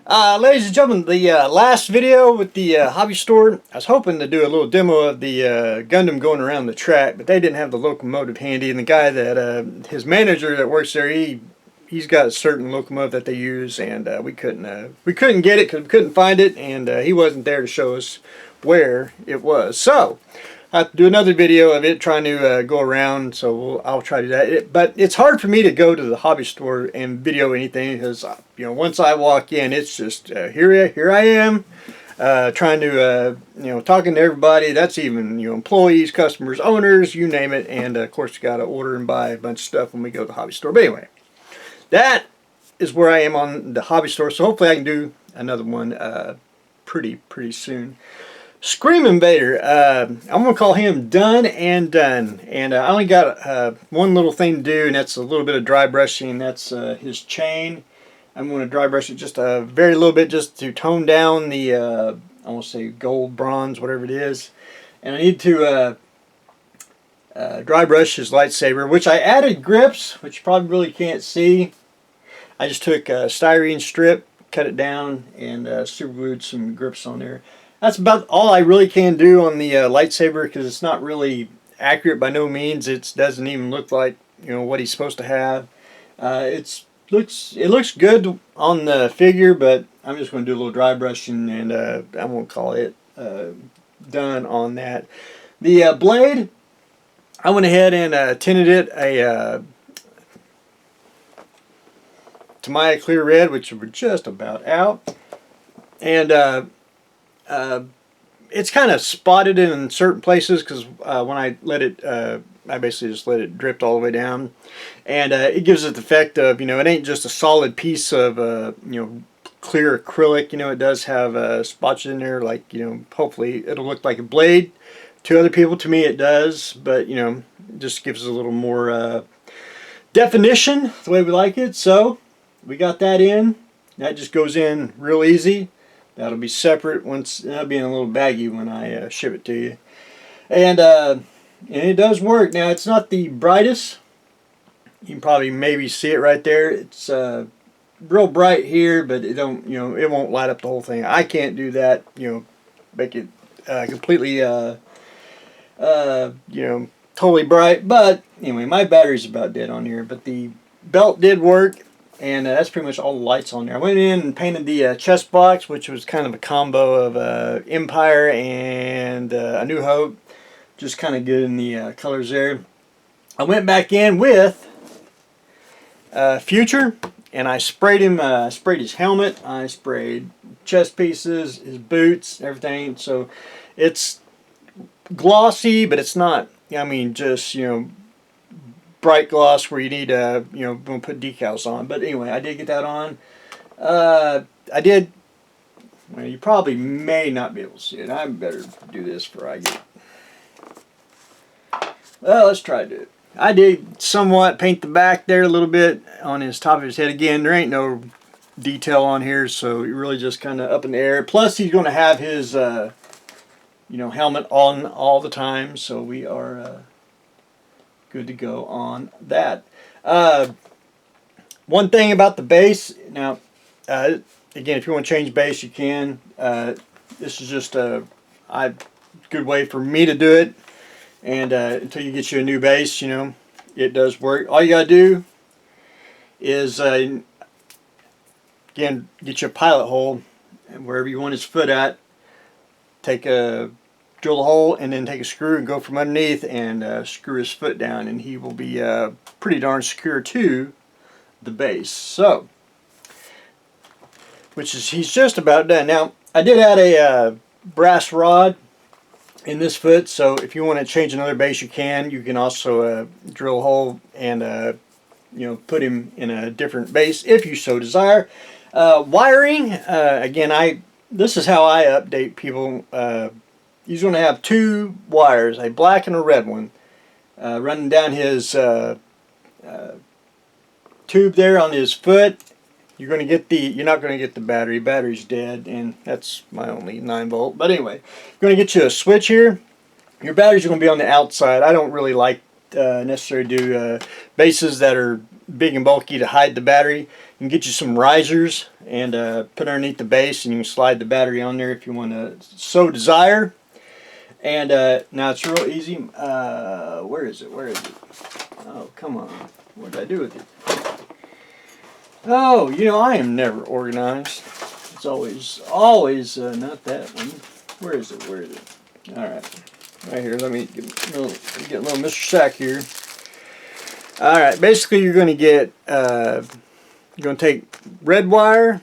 Ladies and gentlemen, the last video with the hobby store, I was hoping to do a little demo of the Gundam going around the track, but they didn't have the locomotive handy, and the guy that, his manager that works there, he's got a certain locomotive that they use, and we couldn't get it because we couldn't find it, and he wasn't there to show us where it was. So I have to do another video of it trying to go around, so I'll try to do that. But it's hard for me to go to the hobby store and video anything because, you know, once I walk in, it's just here I am trying to, you know, talking to everybody. That's even, you know, employees, customers, owners, you name it. And of course, you got to order and buy a bunch of stuff when we go to the hobby store. But anyway, that is where I am on the hobby store. So hopefully I can do another one pretty soon. Screamin Vader, I'm going to call him done and done. And I only got one little thing to do, and that's a little bit of dry brushing. That's his chain. I'm going to dry brush it just a very little bit just to tone down the, I want to say gold, bronze, whatever it is. And I need to dry brush his lightsaber, which I added grips, which you probably really can't see. I just took a styrene strip, cut it down, and super glued some grips on there. That's about all I really can do on the lightsaber because it's not really accurate by no means. It doesn't even look like, you know, what he's supposed to have. It looks good on the figure, but I'm just going to do a little dry brushing, and I won't call it done on that. The blade, I went ahead and tinted it a Tamiya clear red, which we're just about out, and it's kind of spotted in certain places because when I let it, I basically just let it drip all the way down, and it gives it the effect of, you know, it ain't just a solid piece of you know, clear acrylic. You know, it does have spots in there, like, you know, hopefully it'll look like a blade to other people. To me it does, but you know, it just gives it a little more definition the way we like it. So we got that in. That just goes in real easy. That'll be separate once. That'll be in a little baggie when I ship it to you. And it does work. Now it's not the brightest. You can probably maybe see it right there. It's real bright here, but it don't. You know, it won't light up the whole thing. I can't do that. You know, make it completely. You know, totally bright. But anyway, my battery's about dead on here. But the belt did work. And that's pretty much all the lights on there. I went in and painted the chest box, which was kind of a combo of Empire and A New Hope. Just kind of good in the colors there. I went back in with Future, and I sprayed him. Sprayed his helmet. I sprayed chest pieces, his boots, everything. So it's glossy, but it's not. I mean, just, you know, bright gloss where you need you know, put decals on. But anyway, I did get that on. I did. Well, you probably may not be able to see it. I better do this before I get. Well, let's try to do it. I did somewhat paint the back there a little bit on his top of his head. Again, there ain't no detail on here, so you're really just kind of up in the air. Plus, he's going to have his you know, helmet on all the time, so we are good to go on that. One thing about the base, now, again, if you want to change base, you can. This is just a good way for me to do it. And until you get you a new base, you know, it does work. All you got to do is, again, get you a pilot hole, and wherever you want his foot at, drill a hole and then take a screw and go from underneath and screw his foot down, and he will be pretty darn secure to the base. So, he's just about done. Now, I did add a brass rod in this foot, so if you want to change another base, you can. You can also drill a hole and you know, put him in a different base if you so desire. Wiring, again, this is how I update people. He's going to have two wires, a black and a red one, running down his tube there on his foot. You're going to get you're not going to get the battery. Battery's dead, and that's my only 9-volt. But anyway, you're going to get you a switch here. Your batteries are going to be on the outside. I don't really like necessarily do bases that are big and bulky to hide the battery. You can get you some risers and put underneath the base, and you can slide the battery on there if you want to so desire. And now it's real easy. Where is it? Where is it? Oh, come on. What did I do with it? Oh, you know, I am never organized. It's always not that one. Where is it? Where is it? All right. Right here. Let me get a little Mr. Sack here. All right. Basically, you're going to get, you're going to take red wire,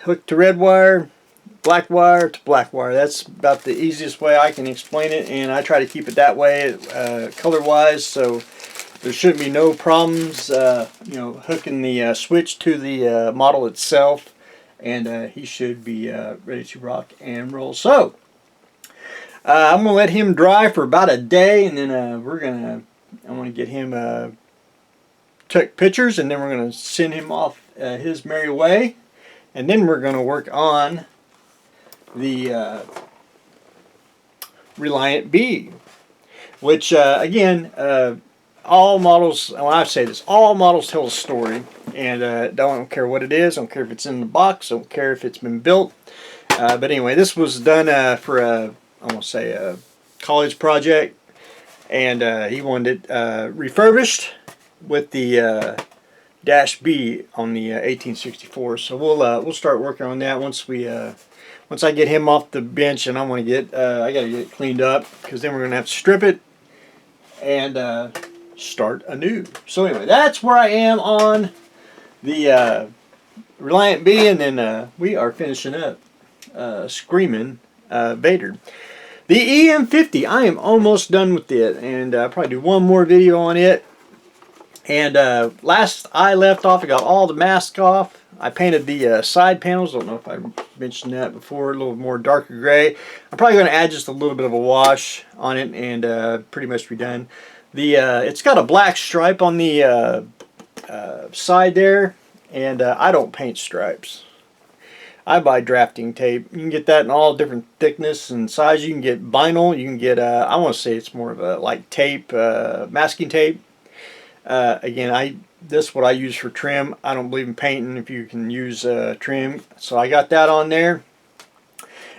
hook to red wire, black wire to black wire. That's about the easiest way I can explain it, and I try to keep it that way, color-wise, so there shouldn't be no problems, you know, hooking the switch to the model itself, and he should be ready to rock and roll. So, I'm going to let him dry for about a day, and then I want to get him take pictures, and then we're going to send him off his merry way, and then we're going to work on the Reliant B, which again, all models, when I say this, all models tell a story, and don't care what it is, don't care if it's in the box, don't care if it's been built, but anyway, this was done for a, I want to say a college project, and he wanted it refurbished with the Dash B on the 1864. So we'll start working on that once I get him off the bench, and I want to get I got to get it cleaned up, because then we're gonna have to strip it and start anew. So anyway, that's where I am on the Reliant B, and then we are finishing up Screamin Vader. The EM50, I am almost done with it, and I'll probably do one more video on it. And last I left off, I got all the mask off. I painted the side panels. I don't know if I mentioned that before. A little more darker gray. I'm probably going to add just a little bit of a wash on it, and pretty much be done. It's got a black stripe on the side there, and I don't paint stripes. I buy drafting tape. You can get that in all different thickness and size. You can get vinyl. You can get, I want to say it's more of a like tape, masking tape. Again, this is what I use for trim. I don't believe in painting if you can use trim. So I got that on there.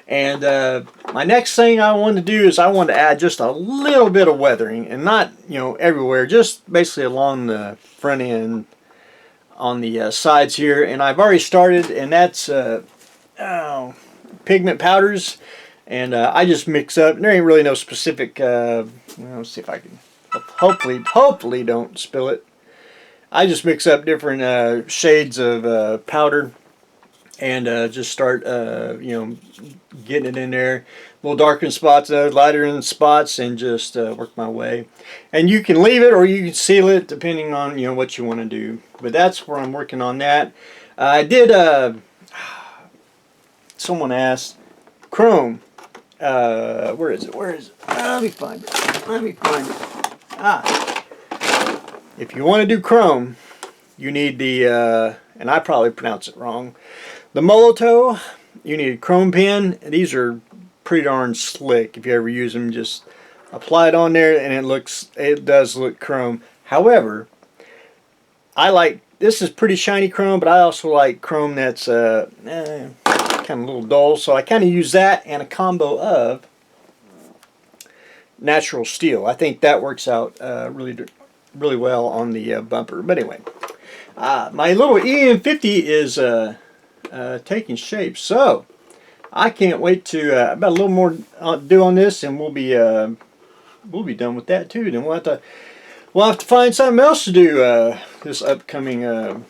And my next thing I want to do is I want to add just a little bit of weathering, and not, you know, everywhere, just basically along the front end on the sides here. And I've already started, and that's pigment powders. And I just mix up. There ain't really no specific, let's see if I can, hopefully don't spill it. I just mix up different shades of powder, and just start, you know, getting it in there. A little darker in spots, lighter in spots, and just work my way. And you can leave it or you can seal it depending on, you know, what you want to do. But that's where I'm working on that. I did, someone asked, chrome. Where is it? Where is it? Let me find it. Let me find it. If you want to do chrome, you need the, and I probably pronounce it wrong, the Molotow. You need a chrome pen. These are pretty darn slick. If you ever use them, just apply it on there, and it does look chrome. However, this is pretty shiny chrome, but I also like chrome that's kind of a little dull. So I kind of use that and a combo of natural steel. I think that works out really well on the bumper. But anyway, my little EM50 is taking shape, so I can't wait to about a little more do on this, and we'll be done with that too. Then we'll have to find something else to do this upcoming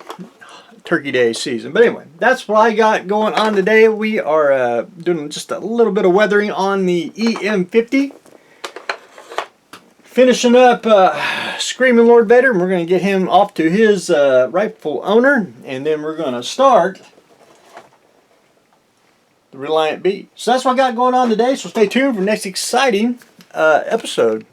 Turkey Day season. But anyway, that's what I got going on today. We are doing just a little bit of weathering on the EM50. Finishing up Screamin Lord Vader, and we're going to get him off to his rightful owner, and then we're going to start the Reliant B. So that's what I got going on today, so stay tuned for the next exciting episode.